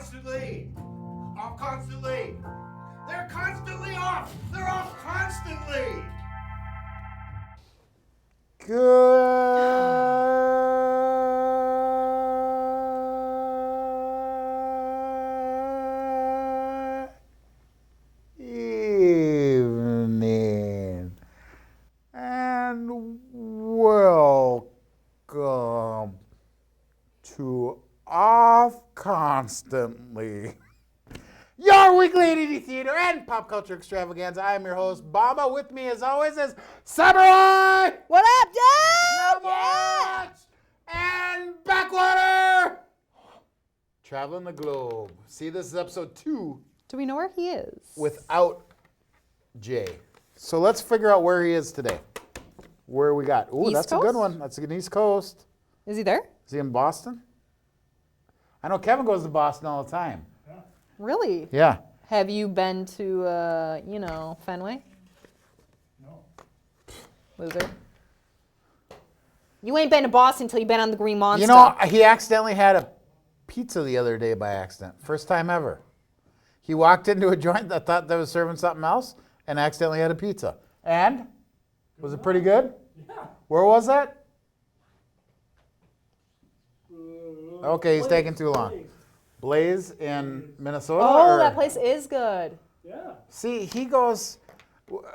Constantly. Off constantly. They're constantly off. They're off constantly. Good evening and welcome to Off Constantly, your weekly ADD theater and pop culture extravaganza. I am your host, Bamba. With me, as always, is Samurai! What up, dude? Yeah! And Backwater! Traveling the globe. See, this is episode 2 Do we know where he is? without Jay. So let's figure out where he is today. Where we got? Ooh, East that's a Coast? good one. That's an East Coast. Is he there? Is he in Boston? I know Kevin goes to Boston all the time. Really? Yeah. Have you been to, Fenway? No. Loser. You ain't been to Boston until you've been on the Green Monster. You know, he accidentally had a pizza the other day by accident. First time ever. He walked into a joint that thought they was serving something else and accidentally had a pizza. And? Was it pretty good? Yeah. Where was that? Okay, he's taking too long. Blaze in Minnesota? Oh, or- that place is good. Yeah. See, he goes,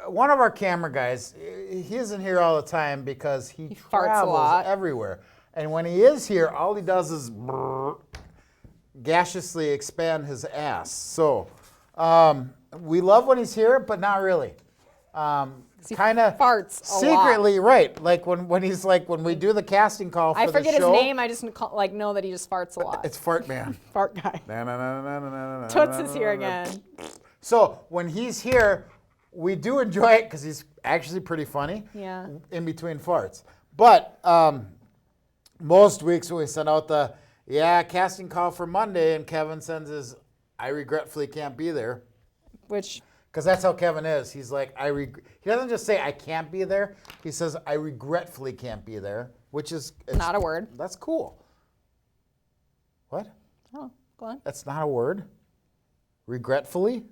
one of our camera guys, he isn't here all the time because he farts a travels lot. everywhere. And when he is here, all he does is gaseously expand his ass. So we love when he's here, but not really. He Kind of farts a secretly, right? Like when he's like when we do the casting call for I the forget show. his name. I just know that he just farts a lot. It's Fart Man. Fart guy. Na-na-na-na-na-na-na-na-na. Toots is here again. So when he's here, we do enjoy it because he's actually pretty funny. Yeah. In between farts. But most weeks when we send out the casting call for Monday, and Kevin sends his I regretfully can't be there. Which, Because that's how Kevin is. He's like, he doesn't just say I can't be there. He says I regretfully can't be there, which is not a word. That's cool. What? Oh, go on. That's not a word? Regretfully?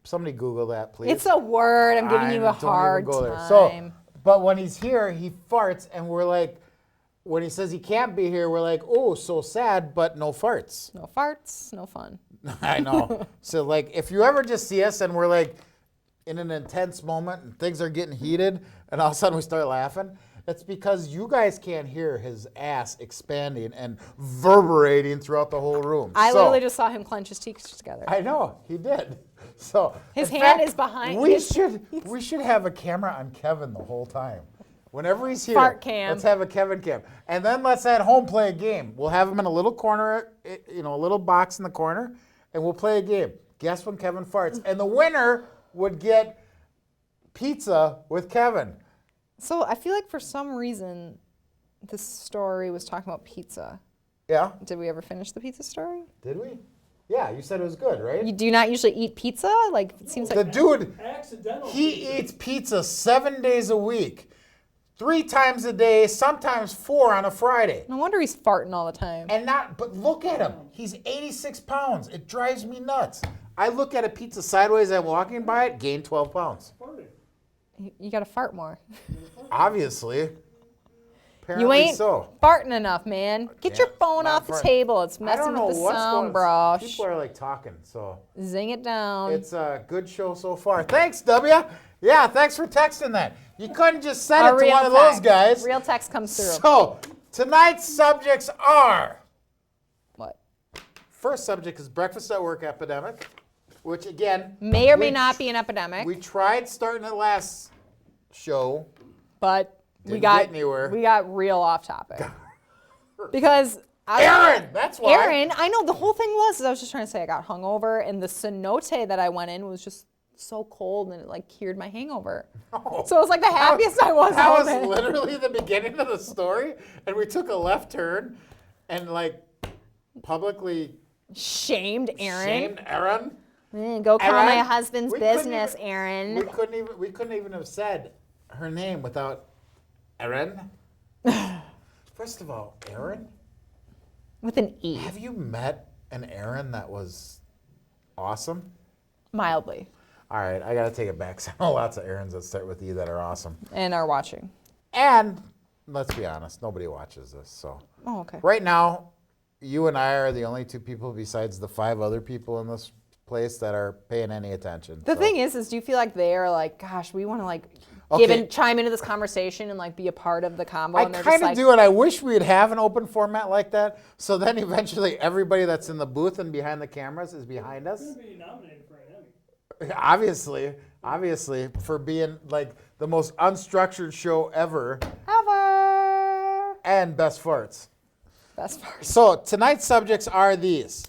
Somebody Google that, please. It's a word. I'm giving you a don't even hard go there. time. So, but when he's here, he farts, and we're like, when he says he can't be here, we're like, oh, so sad, but no farts. No farts, no fun. I know. So, like, if you ever just see us and we're like in an intense moment and things are getting heated, and all of a sudden we start laughing, it's because you guys can't hear his ass expanding and reverberating throughout the whole room. I So- literally just saw him clench his teeth together. I know, he did. So His in hand fact, is behind- We should have a camera on Kevin the whole time. Whenever he's here, Fart cam. let's have a Kevin cam. And then let's at home play a game. We'll have him in a little corner, a little box in the corner, and we'll play a game. Guess when Kevin farts. And the winner would get pizza with Kevin. So I feel like for some reason, this story was talking about pizza. Yeah? Did we ever finish the pizza story? Did we? Yeah, you said it was good, right? You do not usually eat pizza? Like, it seems The like... dude, Accidental. he eats pizza 7 days a week, 3 times a day, sometimes 4 on a Friday. No wonder he's farting all the time. But look at him. He's 86 pounds. It drives me nuts. I look at a pizza sideways, I'm walking by it, gain 12 pounds. You gotta fart more. Obviously. Apparently You ain't so. farting enough, man. Get your phone not off the farting. table. It's I messing don't know with the what's sound going brush. People are like talking, so Zing it down. it's a good show so far. Thanks, W. Yeah, thanks for texting that. You couldn't just send A it to real one of those text. guys. Real text comes through. So, tonight's subjects are... What? First subject is breakfast at work epidemic, which again... May or may we not tr- be an epidemic, We tried starting it last show. but we Didn't got get anywhere. we got real off topic. Because Aaron, that's why. Aaron, I know the whole thing was I was just trying to say I got hungover and the cenote that I went in was just so cold and it like cured my hangover. No. So it was like the happiest I was That all was day. literally the beginning of the story, and we took a left turn and like publicly Shamed Aaron. shamed Aaron. Go call Aaron, my husband's we couldn't business, even- Aaron. We couldn't even have said her name without Aaron. First of all, Aaron, With an E. have you met an Aaron that was awesome? Mildly. All right, I got to take it back. I know lots of Aarons that start with E that are awesome. And are watching. And let's be honest, nobody watches this. So Oh, okay. right now, you and I are the only two people besides the 5 other people in this place that are paying any attention. The So- thing is do you feel like they are like, gosh, we want to like Okay. chime into this conversation and like be a part of the combo? I And they're kind just of like, do, and I wish we'd have an open format like that. So then eventually everybody that's in the booth and behind the cameras is behind us. You're gonna be nominated for an Emmy. Obviously, for being like the most unstructured show ever ever. and best farts. Best part. So tonight's subjects are these.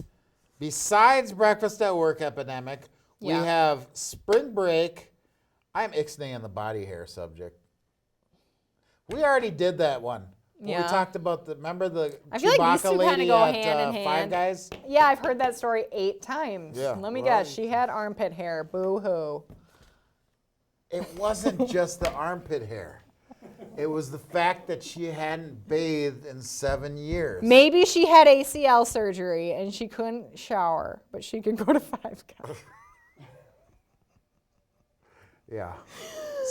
Besides breakfast at work epidemic, Yeah. we have spring break. I'm ixnaying the body hair subject. We already did that one. When Yeah. We talked about remember the I feel like these Chewbacca two kinda lady go at hand in Five hand. Guys? Yeah, I've heard that story 8 times. Yeah, Let me well- guess, she had armpit hair. Boo hoo. It wasn't just the armpit hair. It was the fact that she hadn't bathed in 7 years. Maybe she had ACL surgery and she couldn't shower, but she could go to Five Guys. Yeah.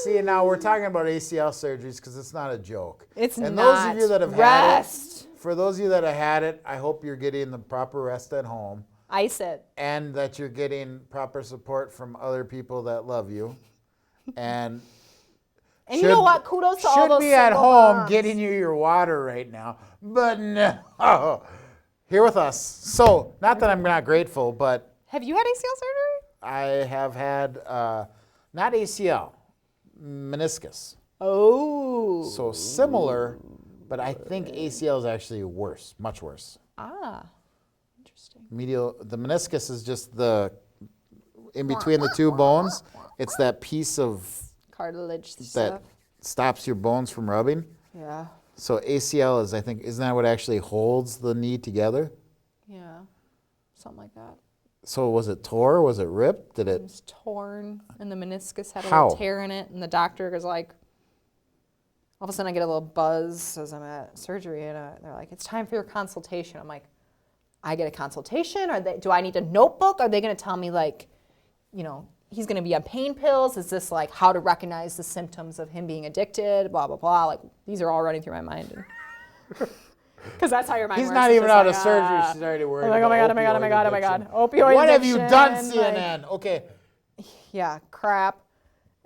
See, now we're talking about ACL surgeries because it's not a joke. It's and not. those of you that have Rest. had it, for those of you that have had it, I hope you're getting the proper rest at home Ice it. and that you're getting proper support from other people that love you. And And you know what? Kudos to all those should be at single home moms. getting you your water right now, but no, here with us. So, not that I'm not grateful, but Have you had ACL surgery? I have had not ACL, meniscus. Oh. So similar, but I think ACL is actually worse, much worse. Ah. Interesting. The meniscus is just the in between the two bones. It's that piece of Cartilage that stuff. stops your bones from rubbing. Yeah. So ACL is, I think, isn't that what actually holds the knee together? Yeah. Something like that. So was it tore? Was it ripped? Did It it? was torn, and the meniscus had a How? little tear in it, and the doctor was like, all of a sudden I get a little buzz as I'm at surgery, and they're like, it's time for your consultation. I'm like, I get a consultation? Do I need a notebook? Are they going to tell me, like, you know, he's going to be on pain pills? Is this like how to recognize the symptoms of him being addicted? Blah, blah, blah. Like, these are all running through my mind. Because that's how your mind He's works. not It's even just out like, of surgery. She's already worried. I'm like, oh my about God, oh my God, oh my opioid God, oh my God. addiction. Opioid What have you done, addiction, like- CNN? Okay. Yeah, crap.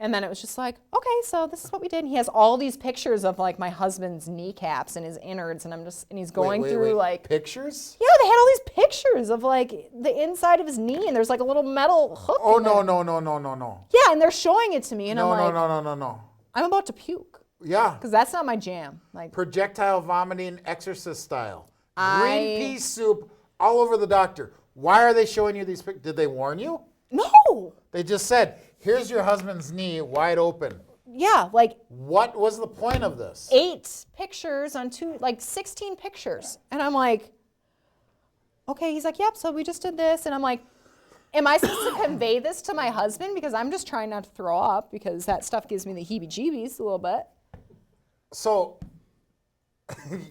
And then it was just like, okay, so this is what we did. And he has all these pictures of like my husband's kneecaps and his innards, and he's going Wait, through like, pictures. yeah, they had all these pictures of like the inside of his knee, and there's like a little metal hook. Oh in there. no. Yeah, and they're showing it to me, and No, I'm like, no. I'm about to puke Yeah. because that's not my jam. Like, Projectile vomiting, exorcist style. I- Green pea soup all over the doctor. Why are they showing you these pictures? Did they warn you? no. They just said, here's your husband's knee wide open. Yeah, like What was the point of this? 8 pictures on 16 pictures. And I'm like, okay, he's like, yep, so we just did this. And I'm like, am I supposed to convey this to my husband? Because I'm just trying not to throw up because that stuff gives me the heebie-jeebies a little bit. So,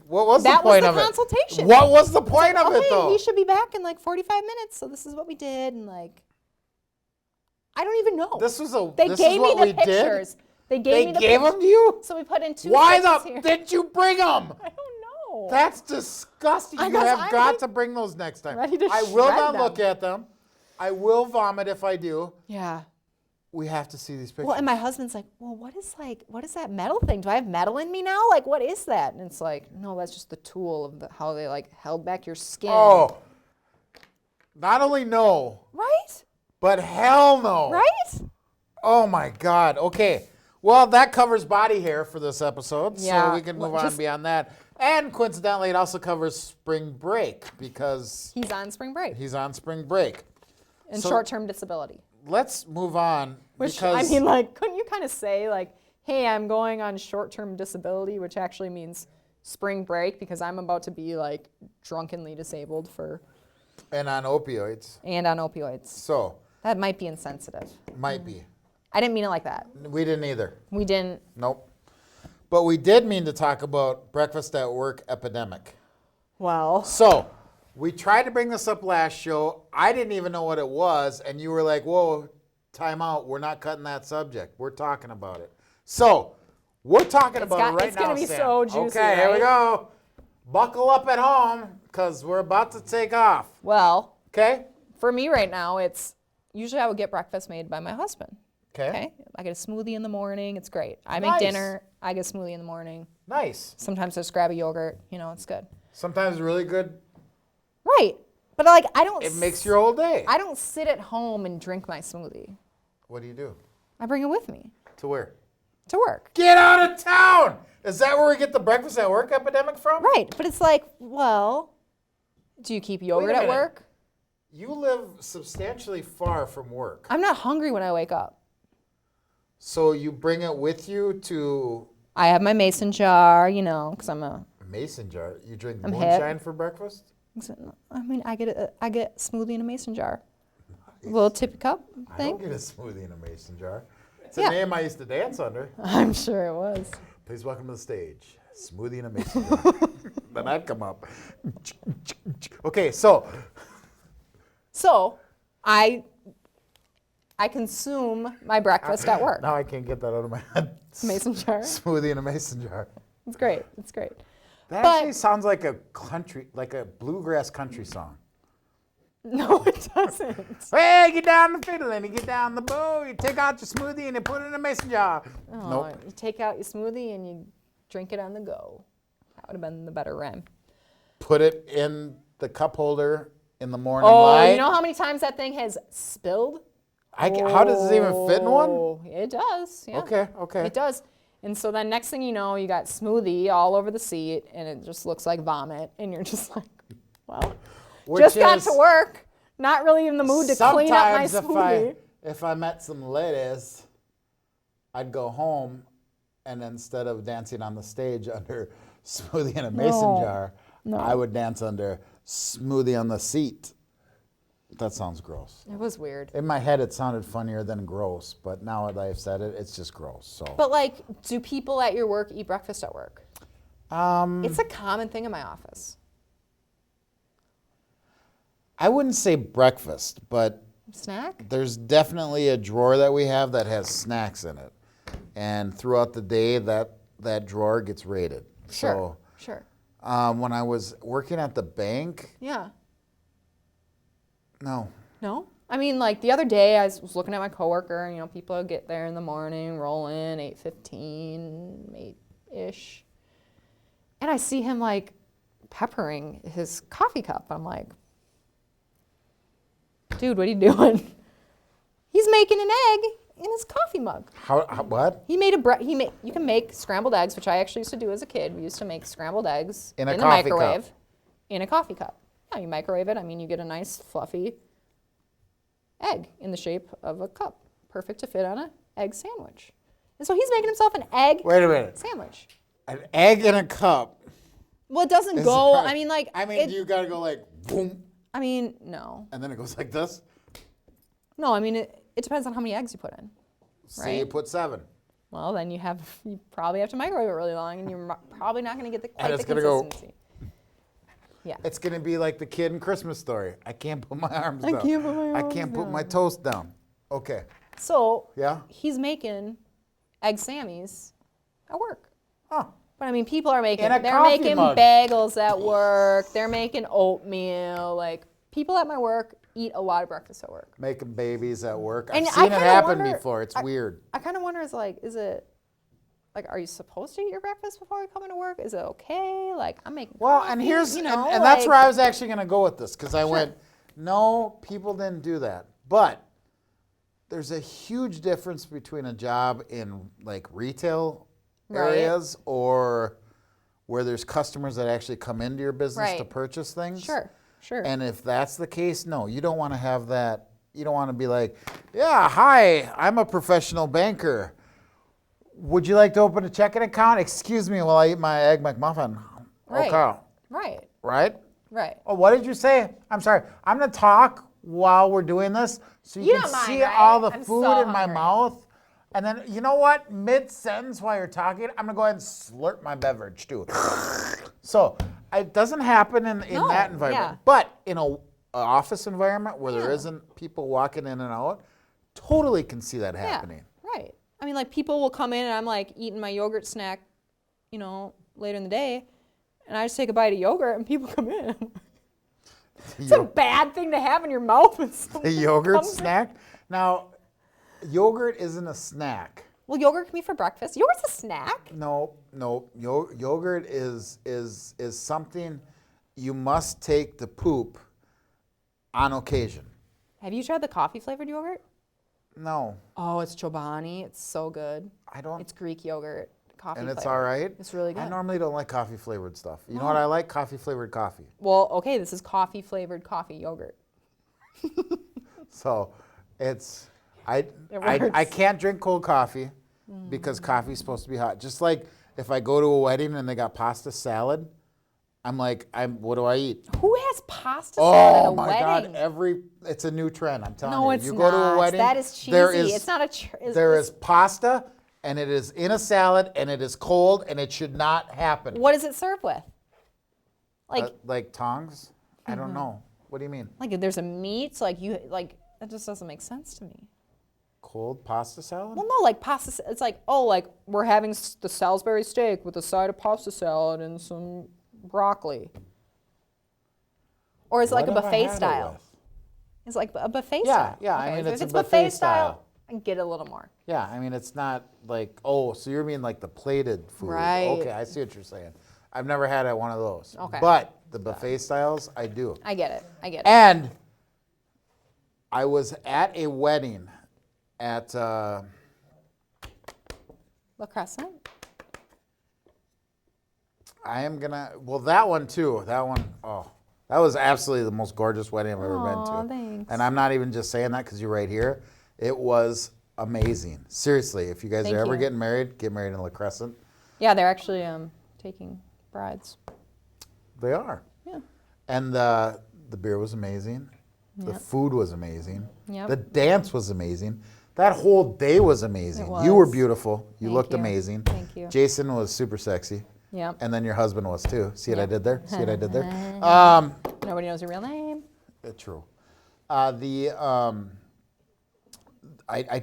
what was That the point was of the it? consultation. What was the point of okay, it, though? we should be back in like 45 minutes, so this is what we did. And like, I don't even know. This was a. They this gave is me what the we pictures. Did? They gave They me the gave pictures. them to you? So we put in 2 Why things the here. did you bring them? I don't know. That's disgusting. You Because have I'm got ready- to bring those next time. ready to I will shred not them. look at them. I will vomit if I do. Yeah. We have to see these pictures. Well, and my husband's like, well, what is that metal thing? Do I have metal in me now? Like, what is that? And it's like, no, that's just the tool of how they like held back your skin. Oh. Not only no, Right? but hell no. Right? Oh my God. Okay. Well, that covers body hair for this episode, so Yeah. we can move Well, on just- beyond that. And coincidentally, it also covers spring break because He's on spring break he's on spring break. and so- short-term disability. Let's move on Which, because I mean, like, couldn't you kind of say, like, hey, I'm going on short-term disability, which actually means spring break because I'm about to be, like, drunkenly disabled and on opioids. and on opioids. So, That might be insensitive. might be. I didn't mean it like that. We didn't either. We didn't. Nope. But we did mean to talk about breakfast at work epidemic. Well, So, We tried to bring this up last show. I didn't even know what it was, and you were like, whoa, time out. We're not cutting that subject. We're talking about it. So, we're talking about it right now, It's going to be Sam. so juicy, Okay, here we right? go. Buckle up at home, because we're about to take off. Well, Okay? for me right now, it's usually I would get breakfast made by my husband. Okay. Okay? I get a smoothie in the morning. It's great. I Nice. make dinner. I get a smoothie in the morning. Nice. Sometimes I just grab a yogurt. You know, it's good. Sometimes really good. Right. But like, It makes your whole day. I don't sit at home and drink my smoothie. What do you do? I bring it with me To where? to work. Get out of town! Is that where we get the breakfast at work epidemic from? Right. But it's like, well, do you keep yogurt at minute. work? You live substantially far from work. I'm not hungry when I wake up. So you bring it with you to I have my mason jar, you know, because I'm a. mason jar. You drink I'm hip. moonshine for breakfast? I get smoothie in a mason jar, a little tippy cup I thing. don't get a smoothie in a mason jar. It's Yeah. a name I used to dance under. I'm sure it was. Please welcome to the stage. Smoothie in a mason jar. Then I'd come up. Okay, so So, I consume my breakfast at work. now I can't get that out of my head. Mason jar. Smoothie in a mason jar. It's great. It's great. That But- actually sounds like a country, like a bluegrass country song. No, it doesn't. Hey, get down the fiddle and you get down the bow. You take out your smoothie and you put it in a mason jar. Oh, Nope. You take out your smoothie and you drink it on the go. That would have been the better rhyme. Put it in the cup holder in the morning Oh, light. you know how many times that thing has spilled? How does it even fit in one? Oh, it does. Yeah. Okay. It does. And so then next thing you know, you got smoothie all over the seat and it just looks like vomit. And you're just like, well, Which just got is to work. Not really in the mood to clean up my sometimes smoothie. if I met some ladies, I'd go home and instead of dancing on the stage under smoothie in a mason No. jar, I would dance under smoothie on the seat. That sounds gross. It was weird. In my head, it sounded funnier than gross, but now that I've said it, it's just gross. So, But like, do people at your work eat breakfast at work? It's a common thing in my office. I wouldn't say breakfast, but Snack? there's definitely a drawer that we have that has snacks in it, and throughout the day, that drawer gets raided. Sure. Sure. So, when I was working at the bank, Yeah. no. No? I mean, like the other day, I was looking at my coworker, and you know, people would get there in the morning, roll in 8:15, 8-ish, and I see him like peppering his coffee cup. I'm like, dude, what are you doing? He's making an egg in his coffee mug. How what? He made you can make scrambled eggs, which I actually used to do as a kid. We used to make scrambled eggs In a the coffee cup. microwave in a coffee cup. Yeah, you microwave it. I mean, you get a nice fluffy egg in the shape of a cup, perfect to fit on an egg sandwich. And so he's making himself an egg Wait a minute. sandwich. An egg in a cup. Well, it doesn't is go. that- I mean, like. you gotta go like boom, I mean, no. and then it goes like this. No, I mean, it depends on how many eggs you put in. Say you Right. put 7. Well, then you probably have to microwave it really long, and you're probably not going to get the quite the it's gonna go- consistency. Yeah. It's gonna be like the kid in Christmas Story. I can't put my arms down. can't put my I arms can't put my toast down. Okay. So Yeah. he's making egg Sammies at work. Huh. But I mean, people are making, In a they're coffee making mug. bagels at work. They're making oatmeal. Like, people at my work eat a lot of breakfast at work. Making babies at work. And I've I seen it kinda happen wonder- before. It's weird. I kind of wonder, are you supposed to eat your breakfast before you come into work? Is it okay? Like, I'm making Well, coffee, and here's you know, and that's like- where I was actually gonna go with this because I went, no, people didn't do that. But there's a huge difference between a job in like retail Right. areas or where there's customers that actually come into your business to Right. purchase things. Sure. And if that's the case, no, you don't want to have that. You don't want to be like, yeah, hi, I'm a professional banker. Would you like to open a checking account? Excuse me while I eat my egg McMuffin. Right. Okay. Right. Right? Right. Oh, what did you say? I'm sorry. I'm going to talk while we're doing this so you You can don't mind, see right? all the I'm food so in my hungry. mouth. And then, you know what? Mid-sentence while you're talking, I'm going to go ahead and slurp my beverage too. So It doesn't happen in No, that environment. yeah. But in a office environment where there Yeah. isn't people walking in and out, totally can see that happening. Yeah, right. I mean, like people will come in and I'm like eating my yogurt snack, later in the day, and I just take a bite of yogurt and people come in. It's a bad thing to have in your mouth when The somebody yogurt comes in. snack? Now, yogurt isn't a snack. Well, yogurt can be for breakfast. Yogurt's a snack. No. Yogurt is something you must take to poop on occasion. Have you tried the coffee flavored yogurt? No, Oh, it's Chobani. It's so good. I don't. It's Greek yogurt, coffee And it's flavored. all right. It's really I good. normally don't like coffee flavored stuff. You know what I like? Coffee flavored coffee. Well, okay, this is coffee flavored coffee yogurt. So it's I works. can't drink cold coffee because coffee's supposed to be hot. Just like if I go to a wedding and they got pasta salad, I'm like, what do I eat? Who has pasta salad at a Oh my wedding? God! It's a new trend. I'm telling No, you. it's You go to not. a wedding. That is cheesy. There is, It's not a. there is pasta, and it is in a salad, and it is cold, and it should not happen. What does it serve with? Like, Tongs? I don't know. What do you mean? if there's a meat, that just doesn't make sense to me. Cold pasta salad? Well, no, like pasta. It's like, we're having the Salisbury steak with a side of pasta salad and some broccoli. Or is it like a What have I buffet had it style? with? It's like a buffet Yeah, style. yeah, I Okay, mean, if it's a it's buffet style, style. I can get a little more. Yeah, I mean, it's not like, so you mean like the plated food. Right. Okay, I see what you're saying. I've never had one of those. Okay. But the buffet styles, I do. I get it. And I was at a wedding at, La Crescent? that one too. That one, that was absolutely the most gorgeous wedding I've ever been Aw, to. thanks. And I'm not even just saying that because you're right here. It was amazing. Seriously, if you guys Thank are ever you. getting married, get married in La Crescent. Yeah, they're actually taking brides. They are. Yeah. And the beer was amazing. The Yep. food was amazing. Yep. The dance was amazing. That whole day was amazing. It You were was. beautiful. You Thank looked you. amazing. Thank you. Jason was super sexy. Yep. And then your husband was too. See what I Yep. did there? See what I did there? Nobody knows your real name. True. I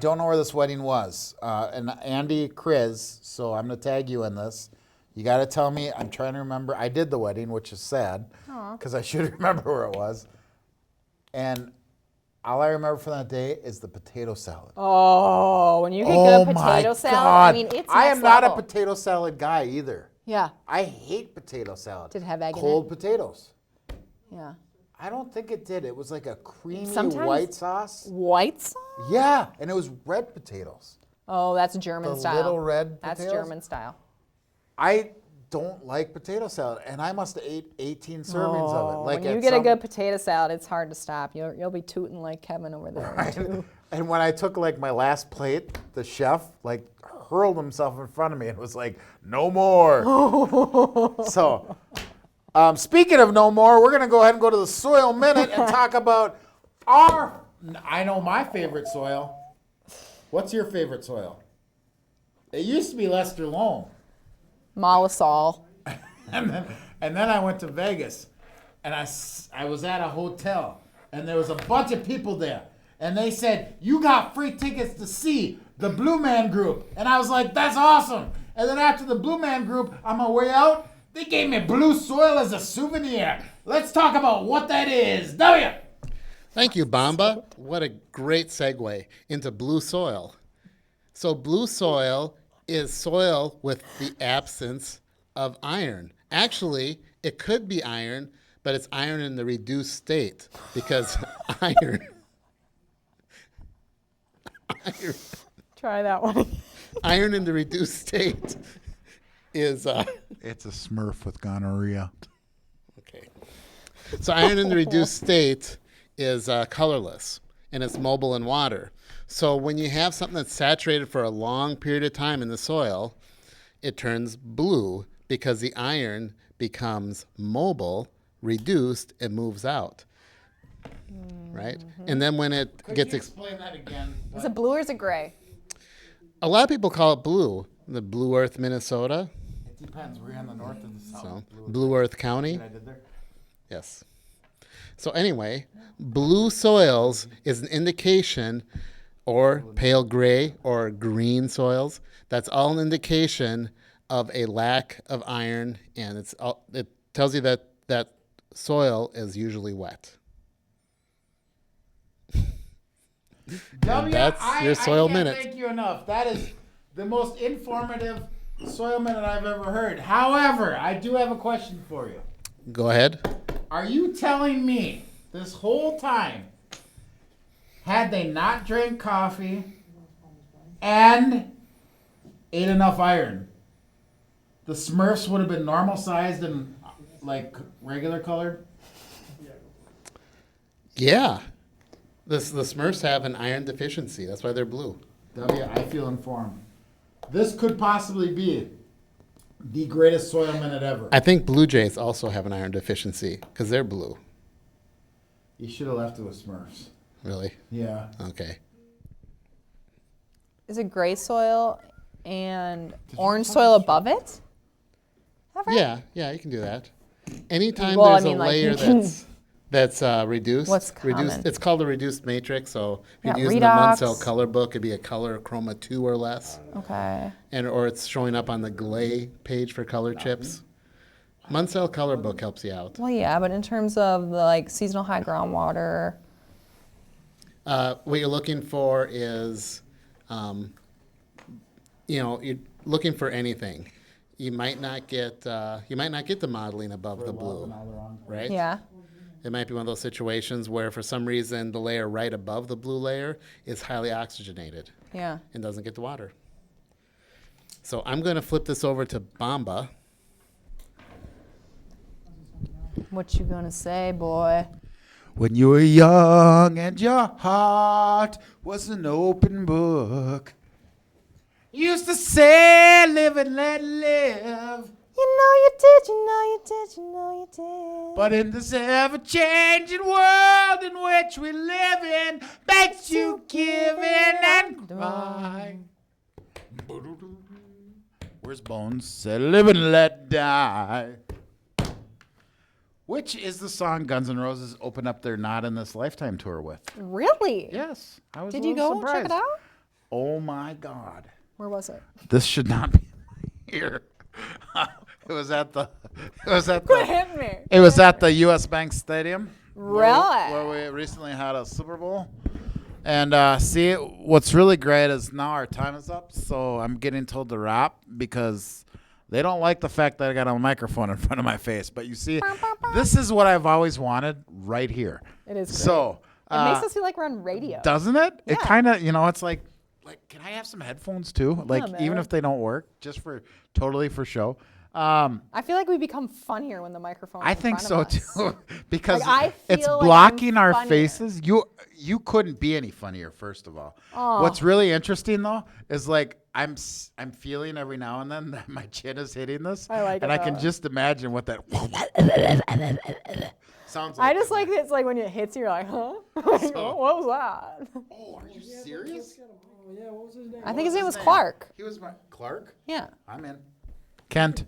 don't know where this wedding was. And Andy Kriz, so I'm going to tag you in this. You got to tell me. I'm trying to remember. I did the wedding, which is sad because I should remember where it was. And all I remember from that day is the potato salad. Oh, when you get Oh good my potato salad, God. I mean, it's I am next not a level. potato salad guy either. Yeah, I hate potato salad. Did it have egg in it? Cold potatoes. yeah. I don't think it did. It was like a creamy Sometimes- white sauce. White sauce? Yeah, and it was red potatoes. Oh, that's German The style. little red That's potatoes? German style. I don't like potato salad, and I must have ate 18 servings of it. Like when you at get a some- good potato salad, it's hard to stop. You'll be tooting like Kevin over there. too. And when I took like my last plate, the chef like hurled himself in front of me and was like, "No more." So, speaking of no more, we're gonna go ahead and go to the soil minute and talk about I know my favorite soil. What's your favorite soil? It used to be Lester Loam. Molisol. And then I went to Vegas, and I was at a hotel, and there was a bunch of people there, and they said, "You got free tickets to see the Blue Man Group," and I was like, "That's awesome!" And then after the Blue Man Group, on my way out, they gave me blue soil as a souvenir. Let's talk about what that is. W. Thank you, Bamba. What a great segue into blue soil. So blue soil is soil with the absence of iron. Actually, it could be iron, but it's iron in the reduced state because iron Try that one. iron in the reduced state is It's a Smurf with gonorrhea. okay. So iron in the reduced state is colorless and it's mobile in water. So when you have something that's saturated for a long period of time in the soil, it turns blue because the iron becomes mobile, reduced, and moves out. Right? And then when it gets Explain that again. Is it blue or is it gray? a lot of people call it blue, the Blue Earth, Minnesota. Depends. We're on the north or the south. So Blue Earth County. I did there. Yes. So anyway, blue soils is an indication, or pale gray or green soils. That's all an indication of a lack of iron, and it tells you that that soil is usually wet. And that's your soil minute. Thank you enough. That is the most informative soil minute I've ever heard. However, I do have a question for you. Go ahead. Are you telling me this whole time, had they not drank coffee and ate enough iron, the Smurfs would have been normal sized and like regular colored? Yeah. The Smurfs have an iron deficiency. That's why they're blue. I feel informed. This could possibly be the greatest soil minute ever. I think blue jays also have an iron deficiency because they're blue. You should have left it with Smurfs. Really? Yeah. Okay. Is it gray soil and orange soil above it? Is that right? Yeah, you can do that. Anytime Well, I there's mean, a like, layer you can- that's reduced. What's common? It's called a reduced matrix. So if Yeah, you're using the redox. Munsell color book, it'd be a color chroma 2 or less, Okay. or it's showing up on the Glay page for color chips. Munsell color book helps you out. Well, yeah, but in terms of the like seasonal high groundwater, What you're looking for is, you're looking for anything. You might not get the modeling above the blue, right? yeah. It might be one of those situations where for some reason the layer right above the blue layer is highly oxygenated Yeah. and doesn't get the water. So I'm going to flip this over to Bamba. What you gonna say, boy? When you were young and your heart was an open book, you used to say, live and let live. You know you did, you know you did, you know you did. But in this ever-changing world in which we live in, makes you give in and cry. Where's Bones? Said, live and let die. Which is the song Guns N' Roses opened up their Not in This Lifetime tour with. Really? Yes. I was Did a you little go surprised. check it out? Oh my God. Where was it? This should not be here. It was at the Quit hitting me. It was at the US Bank Stadium. Really? Where we recently had a Super Bowl. And see, what's really great is now our time is up, so I'm getting told to wrap because they don't like the fact that I got a microphone in front of my face. But you see, this is what I've always wanted right here. It is great. So It makes us feel like we're on radio. doesn't it? It Yeah. kind of, it's like, can I have some headphones too? Like, even man. if they don't work, just totally for show. I feel like we become funnier when the microphone. I think so too, because Like, I it's feel like blocking I'm our funnier. faces. You couldn't be any funnier. First of all, what's really interesting though is like I'm feeling every now and then that my chin is hitting this, I like and it I can though. just imagine what that sounds like. I just like it's like when it hits you, you're like, huh? Like, oh, what was that? Oh, are you serious? Oh, yeah, what was his name? I think his name was Clark. He was my Clark. Yeah. I'm in. Kent.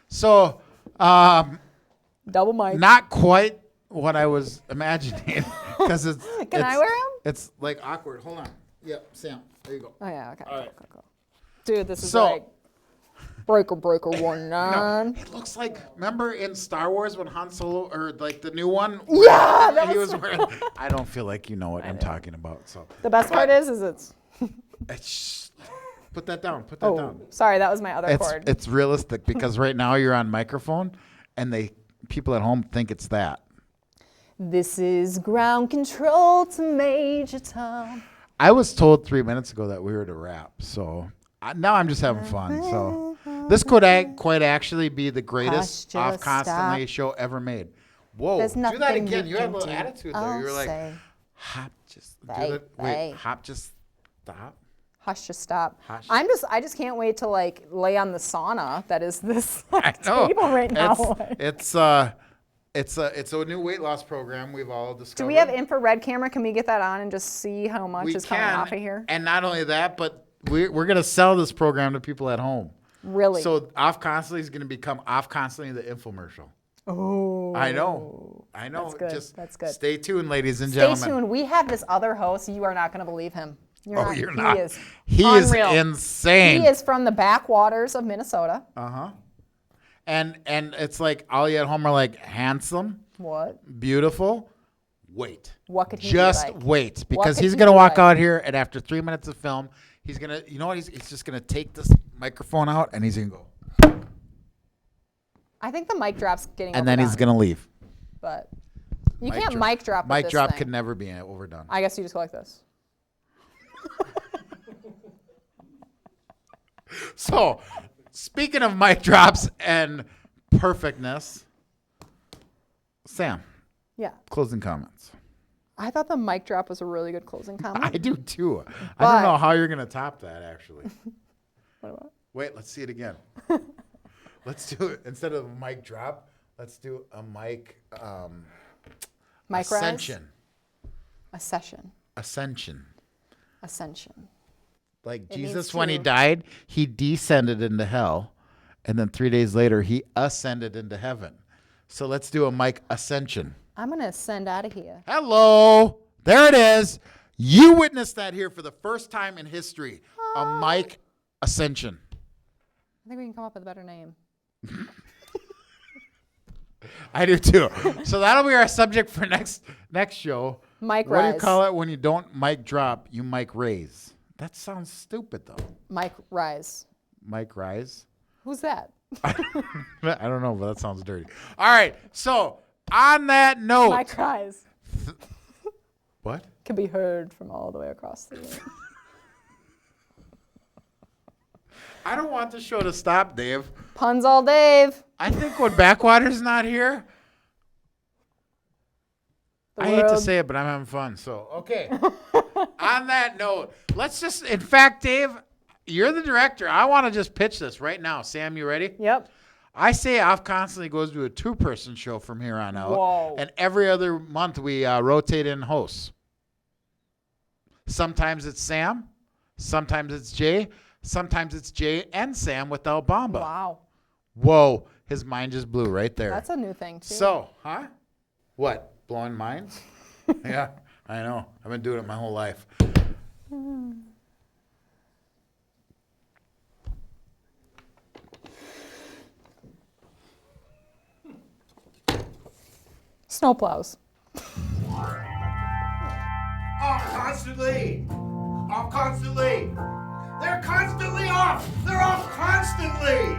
So, Double mic. not quite what I was imagining because it's. Can I wear 'em? It's like awkward. Hold on. Yep, Sam. There you go. Oh yeah. Okay. All right. Cool. Dude, this is So- like breaker 19. It looks like, remember in Star Wars when Han Solo, or like the new one? Yeah, that he was was wearing. I don't feel like you know what I'm talking about. So The best part is it's. put that down. Put that Oh, down. sorry, that was my other cord. It's realistic because right now you're on microphone, and people at home think it's that. This is ground control to Major Tom. I was told 3 minutes ago that we were to wrap, so now I'm just having fun. So this could quite actually be the greatest Hush, off just constantly stop. show ever made. Whoa, There's do that nothing again. you You had a can little do. attitude there. You were like, Say, hop, just do Hey, that. hey. Wait, hop, just stop. hush, just stop. Hush. I just can't wait to like lay on the sauna that is this I know. table right now. It's a new weight loss program we've all discovered. Do we have infrared camera? Can we get that on and just see how much We is coming can, off of here? and not only that, but we're gonna sell this program to people at home. Really? So off constantly is going to become off constantly the infomercial. Oh. I know. That's good. Just That's good. stay tuned, ladies and Stay gentlemen. tuned. We have this other host. You are not going to believe him. You're not. He is He is unreal. insane. He is from the backwaters of Minnesota. And it's like all you at home are like handsome, What? beautiful. Wait. What could he be Just like? wait, because could he's he gonna be walk like? out here, and after 3 minutes of film, he's gonna, you know what? He's just gonna take this microphone out, and he's gonna go, I think the mic drop's getting and then he's overdone, gonna leave. But you can't mic drop with Mic this drop thing. could never be overdone. I guess you just go like this. So, speaking of mic drops and perfectness, Sam, Yeah. closing comments. I thought the mic drop was a really good closing comment. I do too. I But- don't know how you're gonna top that, actually. What about? Wait, let's see it again. Let's do it instead of a mic drop. Let's do a mic Mic rise? ascension. Ascension. Ascension. Like It means Jesus, when he to- died, he descended into hell, and then 3 days later, he ascended into heaven. So let's do a mic ascension. I'm going to ascend out of here. Hello, there it is. You witnessed that here for the first time in history. A mic ascension. I think we can come up with a better name. I do too. So that'll be our subject for next show. Mic What do you rise. call it when you don't mic drop? You mic raise. That sounds stupid though. Mic rise. Mic rise. Who's that? I don't know, but that sounds dirty. All right. So on that note, Mic rise. what? Can be heard from all the way across the room. I don't want the show to stop, Dave. Puns all Dave. I think when Backwater's not here, The I hate to world- say it, but I'm having fun. So, okay. On that note, let's just, in fact, Dave, you're the director. I want to just pitch this right now. Sam, you ready? Yep. I say Off Constantly goes to a 2-person show from here on out. Whoa. And every other month we rotate in hosts. Sometimes it's Sam. Sometimes it's Jay. Sometimes it's Jay and Sam without Bamba. Wow. Whoa. His mind just blew right there. That's a new thing, too. So, huh? What? Blowing minds? Yeah, I know. I've been doing it my whole life. Snowplows. Off constantly! Off constantly! They're constantly off! They're off constantly!